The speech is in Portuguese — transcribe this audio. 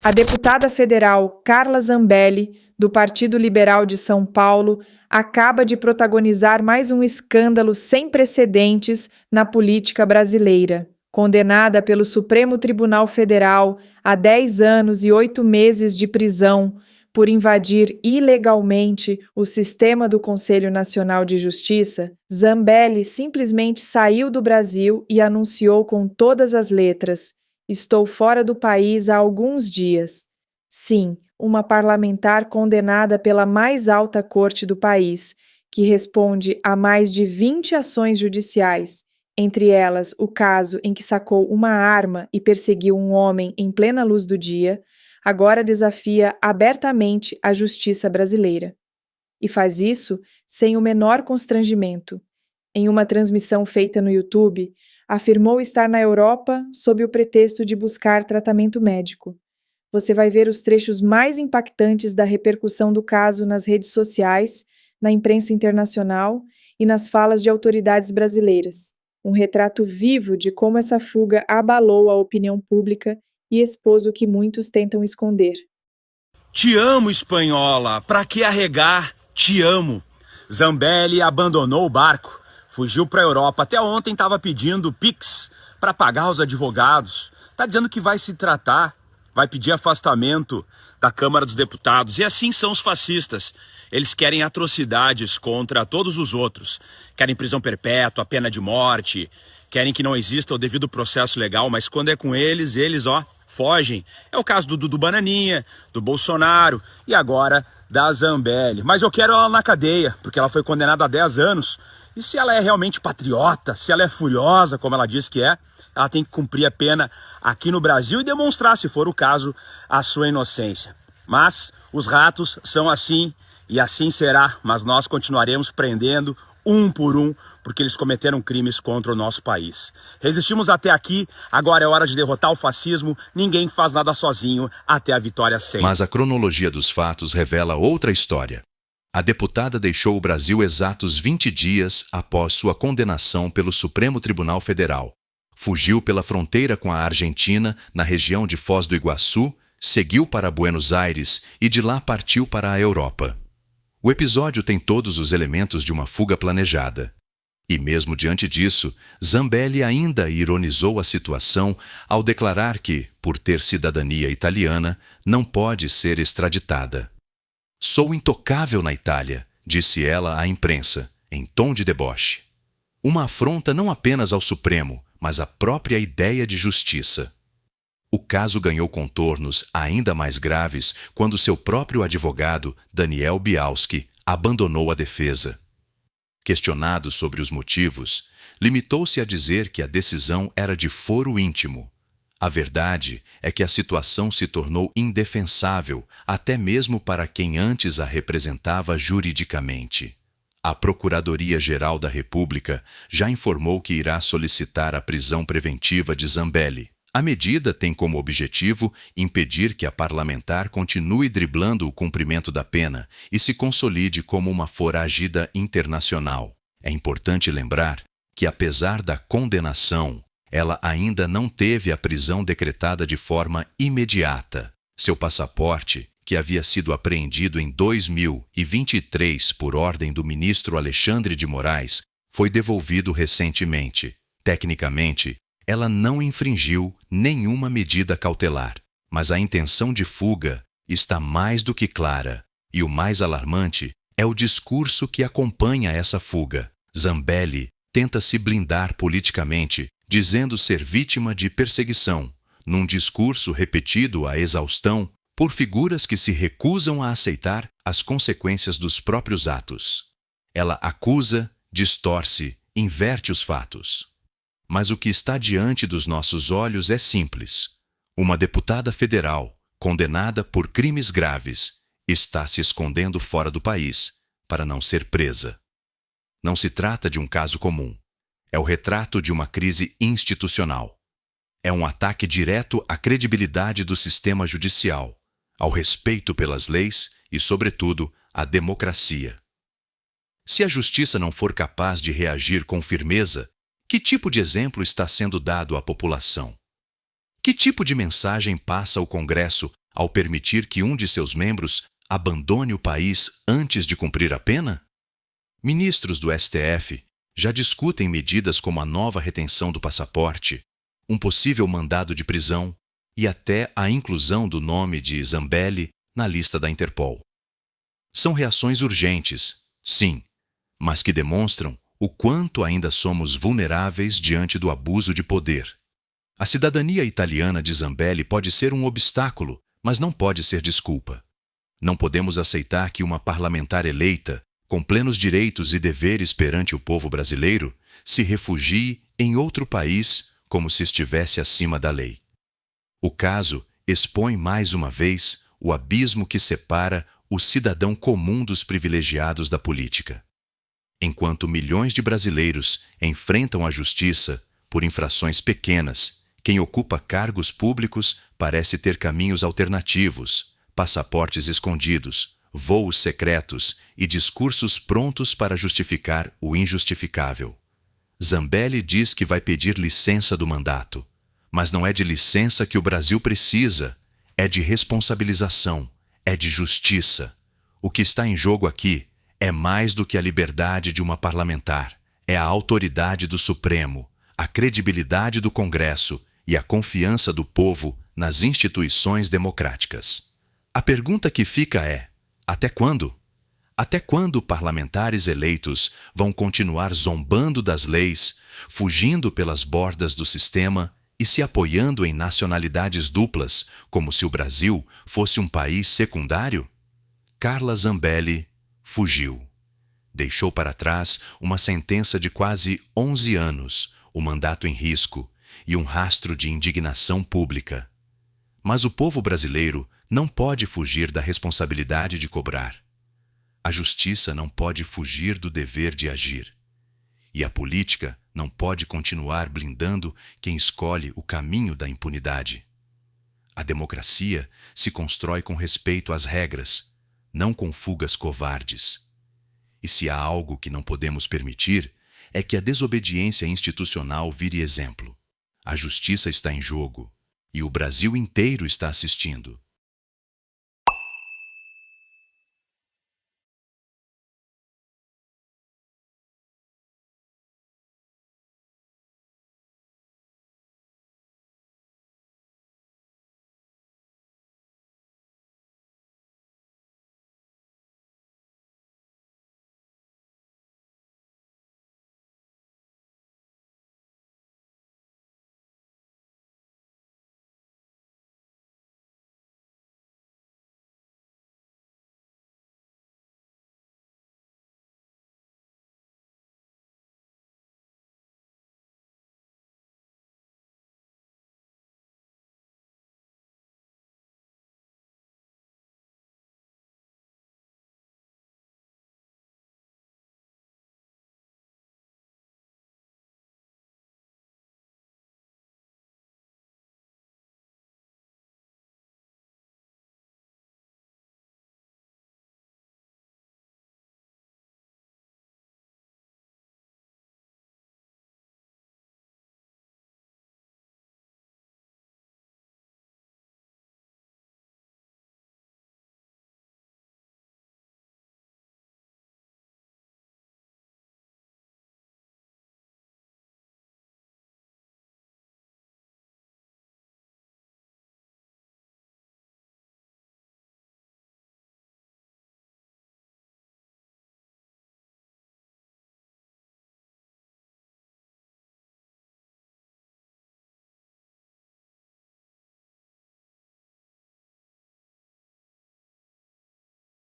A deputada federal Carla Zambelli, do Partido Liberal de São Paulo, acaba de protagonizar mais um escândalo sem precedentes na política brasileira. Condenada pelo Supremo Tribunal Federal a 10 anos e 8 meses de prisão por invadir ilegalmente o sistema do Conselho Nacional de Justiça, Zambelli simplesmente saiu do Brasil e anunciou com todas as letras: "Estou fora do país há alguns dias." Sim, uma parlamentar condenada pela mais alta corte do país, que responde a mais de 20 ações judiciais, entre elas o caso em que sacou uma arma e perseguiu um homem em plena luz do dia, agora desafia abertamente a justiça brasileira. E faz isso sem o menor constrangimento. Em uma transmissão feita no YouTube, afirmou estar na Europa sob o pretexto de buscar tratamento médico. Você vai ver os trechos mais impactantes da repercussão do caso nas redes sociais, na imprensa internacional e nas falas de autoridades brasileiras. Um retrato vivo de como essa fuga abalou a opinião pública e expôs o que muitos tentam esconder. Te amo, espanhola. Pra que arregar? Te amo. Zambelli abandonou o barco. Fugiu para a Europa. Até ontem estava pedindo Pix para pagar os advogados. Tá dizendo que vai se tratar, vai pedir afastamento da Câmara dos Deputados. E assim são os fascistas. Eles querem atrocidades contra todos os outros. Querem prisão perpétua, pena de morte. Querem que não exista o devido processo legal, mas quando é com eles, fogem. É o caso do Bananinha, do Bolsonaro e agora da Zambelli. Mas eu quero ela na cadeia, porque ela foi condenada a 10 anos. E se ela é realmente patriota, se ela é furiosa, como ela diz que é, ela tem que cumprir a pena aqui no Brasil e demonstrar, se for o caso, a sua inocência. Mas os ratos são assim e assim será, mas nós continuaremos prendendo um por um, porque eles cometeram crimes contra o nosso país. Resistimos até aqui, agora é hora de derrotar o fascismo. Ninguém faz nada sozinho até a vitória sempre. Mas a cronologia dos fatos revela outra história. A deputada deixou o Brasil exatos 20 dias após sua condenação pelo Supremo Tribunal Federal. Fugiu pela fronteira com a Argentina, na região de Foz do Iguaçu, seguiu para Buenos Aires e de lá partiu para a Europa. O episódio tem todos os elementos de uma fuga planejada. E mesmo diante disso, Zambelli ainda ironizou a situação ao declarar que, por ter cidadania italiana, não pode ser extraditada. "Sou intocável na Itália", disse ela à imprensa, em tom de deboche. Uma afronta não apenas ao Supremo, mas à própria ideia de justiça. O caso ganhou contornos ainda mais graves quando seu próprio advogado, Daniel Bialski, abandonou a defesa. Questionado sobre os motivos, limitou-se a dizer que a decisão era de foro íntimo. A verdade é que a situação se tornou indefensável, até mesmo para quem antes a representava juridicamente. A Procuradoria-Geral da República já informou que irá solicitar a prisão preventiva de Zambelli. A medida tem como objetivo impedir que a parlamentar continue driblando o cumprimento da pena e se consolide como uma foragida internacional. É importante lembrar que, apesar da condenação, ela ainda não teve a prisão decretada de forma imediata. Seu passaporte, que havia sido apreendido em 2023 por ordem do ministro Alexandre de Moraes, foi devolvido recentemente. Tecnicamente, ela não infringiu nenhuma medida cautelar, mas a intenção de fuga está mais do que clara, e o mais alarmante é o discurso que acompanha essa fuga. Zambelli tenta se blindar politicamente, dizendo ser vítima de perseguição, num discurso repetido à exaustão por figuras que se recusam a aceitar as consequências dos próprios atos. Ela acusa, distorce, inverte os fatos. Mas o que está diante dos nossos olhos é simples. Uma deputada federal, condenada por crimes graves, está se escondendo fora do país para não ser presa. Não se trata de um caso comum. É o retrato de uma crise institucional. É um ataque direto à credibilidade do sistema judicial, ao respeito pelas leis e, sobretudo, à democracia. Se a justiça não for capaz de reagir com firmeza, que tipo de exemplo está sendo dado à população? Que tipo de mensagem passa o Congresso ao permitir que um de seus membros abandone o país antes de cumprir a pena? Ministros do STF já discutem medidas como a nova retenção do passaporte, um possível mandado de prisão e até a inclusão do nome de Zambelli na lista da Interpol. São reações urgentes, sim, mas que demonstram o quanto ainda somos vulneráveis diante do abuso de poder. A cidadania italiana de Zambelli pode ser um obstáculo, mas não pode ser desculpa. Não podemos aceitar que uma parlamentar eleita, com plenos direitos e deveres perante o povo brasileiro, se refugie em outro país como se estivesse acima da lei. O caso expõe mais uma vez o abismo que separa o cidadão comum dos privilegiados da política. Enquanto milhões de brasileiros enfrentam a justiça por infrações pequenas, quem ocupa cargos públicos parece ter caminhos alternativos, passaportes escondidos, voos secretos e discursos prontos para justificar o injustificável. Zambelli diz que vai pedir licença do mandato, mas não é de licença que o Brasil precisa, é de responsabilização, é de justiça. O que está em jogo aqui é mais do que a liberdade de uma parlamentar, é a autoridade do Supremo, a credibilidade do Congresso e a confiança do povo nas instituições democráticas. A pergunta que fica é: até quando? Até quando parlamentares eleitos vão continuar zombando das leis, fugindo pelas bordas do sistema e se apoiando em nacionalidades duplas, como se o Brasil fosse um país secundário? Carla Zambelli fugiu. Deixou para trás uma sentença de quase 11 anos, o mandato em risco e um rastro de indignação pública. Mas o povo brasileiro não pode fugir da responsabilidade de cobrar. A justiça não pode fugir do dever de agir. E a política não pode continuar blindando quem escolhe o caminho da impunidade. A democracia se constrói com respeito às regras, não com fugas covardes. E se há algo que não podemos permitir, é que a desobediência institucional vire exemplo. A justiça está em jogo, e o Brasil inteiro está assistindo.